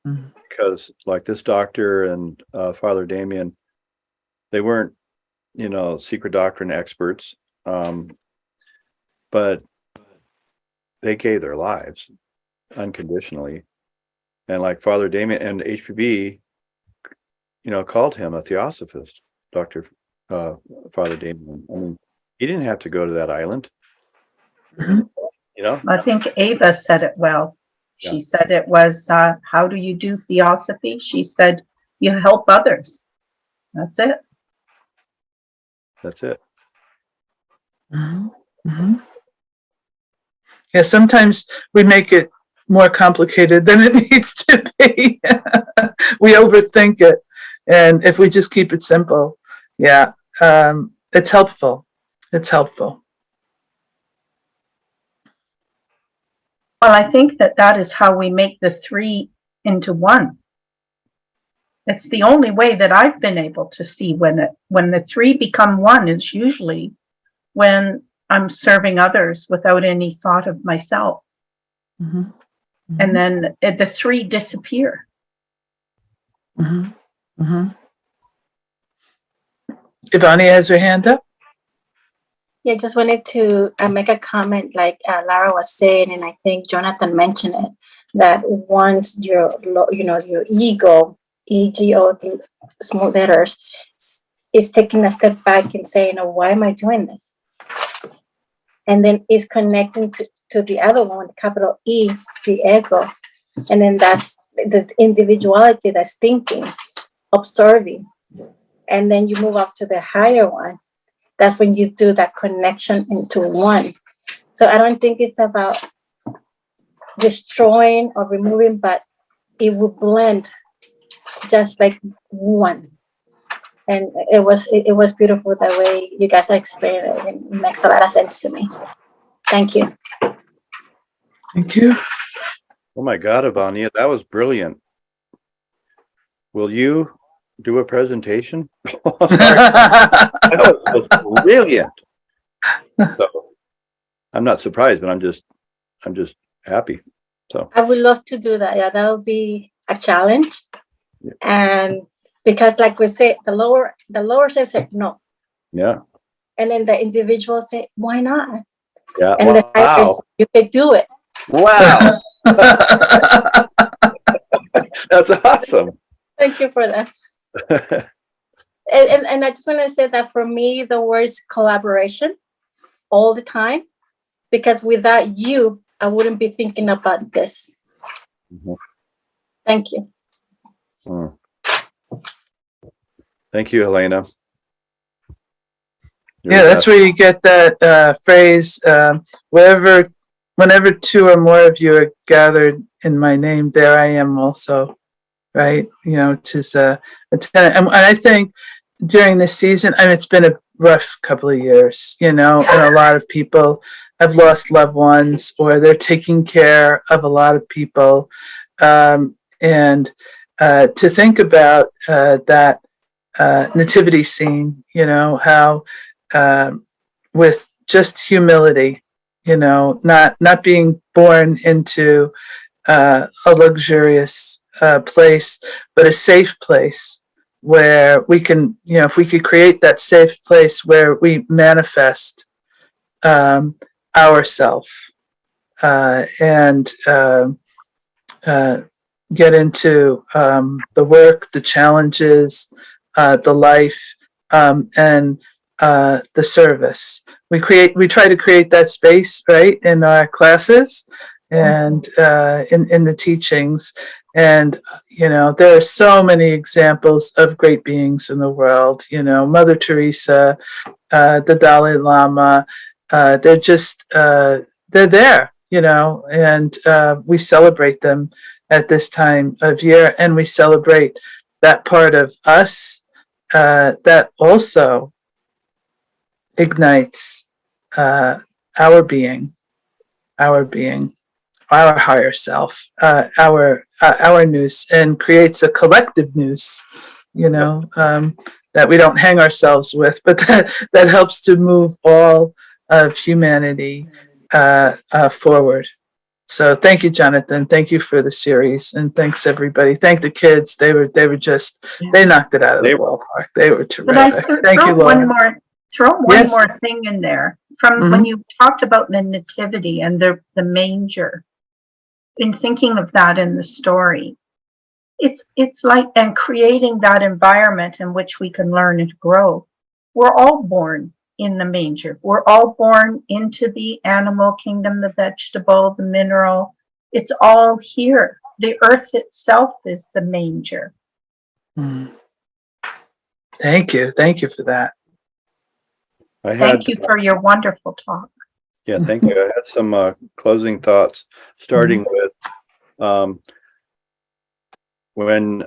Mm-hmm. Because like this doctor and Father Damien, they weren't, secret doctrine experts, but they gave their lives unconditionally. And like Father Damien and HPB, called him a theosophist, Father Damien. I mean, he didn't have to go to that island. Mm-hmm. I think Ava said it well. She said it was, how do you do theosophy? She said, you help others. That's it. That's it. Mm-hmm. Mm-hmm. Yeah, sometimes we make it more complicated than it needs to be. We overthink it. And if we just keep it simple, it's helpful. It's helpful. Well, I think that is how we make the three into one. It's the only way that I've been able to see when the three become one is usually when I'm serving others without any thought of myself. Mm-hmm. Mm-hmm. And then the three disappear. Mm-hmm. Mm-hmm. Ivani has her hand up. Yeah, just wanted to make a comment like Lara was saying, and I think Jonathan mentioned it, that once your ego, ego, small letters, is taking a step back and saying, oh, why am I doing this? And then it's connecting to the other one, capital E, the ego. And then that's the individuality that's thinking, observing. And then you move up to the higher one. That's when you do that connection into one. So I don't think it's about destroying or removing, but it will blend just like one. and it was beautiful the way you guys explained it. It makes a lot of sense to me. Thank you. Thank you. Oh my God, Ivania, that was brilliant. Will you do a presentation? That was brilliant. So I'm not surprised, but I'm just happy. So I would love to do that. Yeah, that would be a challenge. Yeah. And because like we said, the lower self said no. yeah. And then the individual said, why not? Yeah. And the higher Wow. you could do it. Wow. That's awesome. Thank you for that. And I just want to say that for me, the word is collaboration all the time, because without you, I wouldn't be thinking about this. Mhm. Thank you. Mm. Thank you, Helena. Yeah, that's where you get that phrase, whenever two or more of you are gathered in my name, there I am also, right? You know, which is a tenet. And I think during this season, I mean, it's been a rough couple of years, you know, and a lot of people have lost loved ones, or they're taking care of a lot of people. And to think about that nativity scene, you know, how with just humility, you know, not being born into a luxurious place, but a safe place where we can, you know, if we could create that safe place where we manifest ourself and get into the work, the challenges, the life, and the service. We try to create that space, right, in our classes and in the teachings. And, you know, there are so many examples of great beings in the world, you know, Mother Teresa, the Dalai Lama, they're just, they're there, you know, and we celebrate them at this time of year, and we celebrate that part of us that also ignites our being, our higher self, our nous, and creates a collective nous, you know, that we don't hang ourselves with, but that helps to move all of humanity forward. So thank you, Jonathan. Thank you for the series, and thanks everybody. Thank the kids. They knocked it out of the ballpark. They were But I terrific. Thank you, throw Laura. one Yes. more thing in there from when you talked about the nativity and the manger. In thinking of that in the story, it's like, and creating that environment in which we can learn and grow. We're all born in the manger. We're all born into the animal kingdom, the vegetable, the mineral. It's all here. The earth itself is the manger. Thank you. Thank you for that. Thank you for your wonderful talk. Yeah, thank you. I had some closing thoughts, starting with when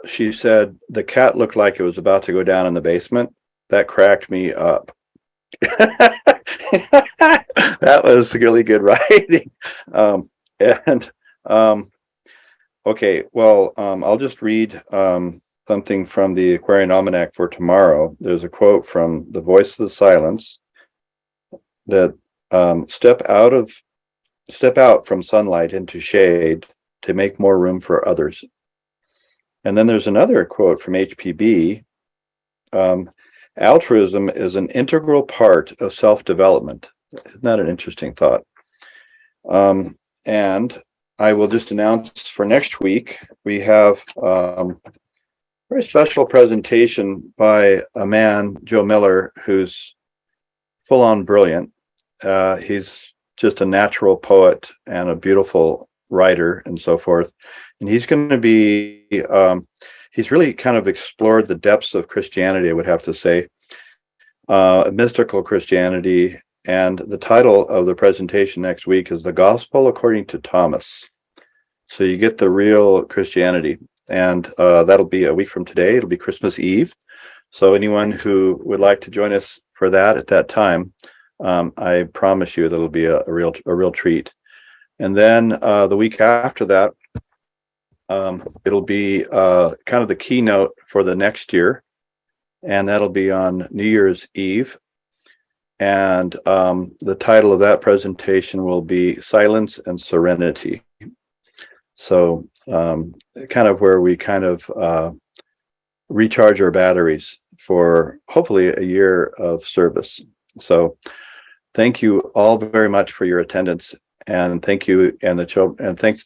she said the cat looked like it was about to go down in the basement. That cracked me up. That was really good writing. Okay, well, I'll just read something from the Aquarian Almanac for tomorrow. There's a quote from The Voice of the Silence that step out from sunlight into shade to make more room for others. And then there's another quote from HPB. Altruism is an integral part of self-development. Isn't that an interesting thought? And I will just announce for next week, we have a very special presentation by a man, Joe Miller, who's full-on brilliant. He's just a natural poet and a beautiful writer and so forth. And he's going to be, he's really kind of explored the depths of Christianity, I would have to say, mystical Christianity. And the title of the presentation next week is The Gospel According to Thomas. So you get the real Christianity. and that'll be a week from today. It'll be Christmas Eve. So anyone who would like to join us for that at that time, I promise you that'll be a real treat. And then the week after that, it'll be kind of the keynote for the next year, and that'll be on New Year's Eve. And the title of that presentation will be Silence and Serenity. So kind of where we kind of recharge our batteries for hopefully a year of service. So thank you all very much for your attendance, and thank you and the children, and thanks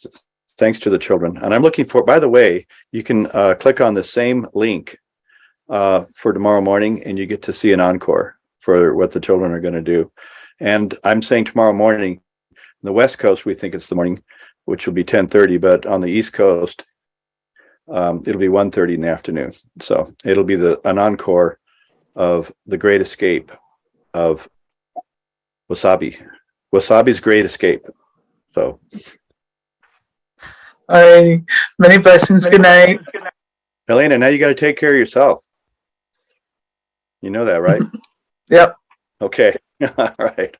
to the children. And I'm looking for, by the way, you can click on the same link for tomorrow morning, and you get to see an encore for what the children are going to do. And I'm saying tomorrow morning, on the West Coast, we think it's the morning, which will be 10:30, but on the East Coast, it'll be 1:30 in the afternoon. So it'll be an encore of The Great Escape of Wasabi's Great Escape. So All right. Many blessings. Good night. Elena, now you got to take care of yourself. You know that, right? Yep. Okay. All right.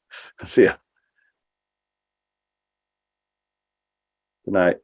See ya. Good night.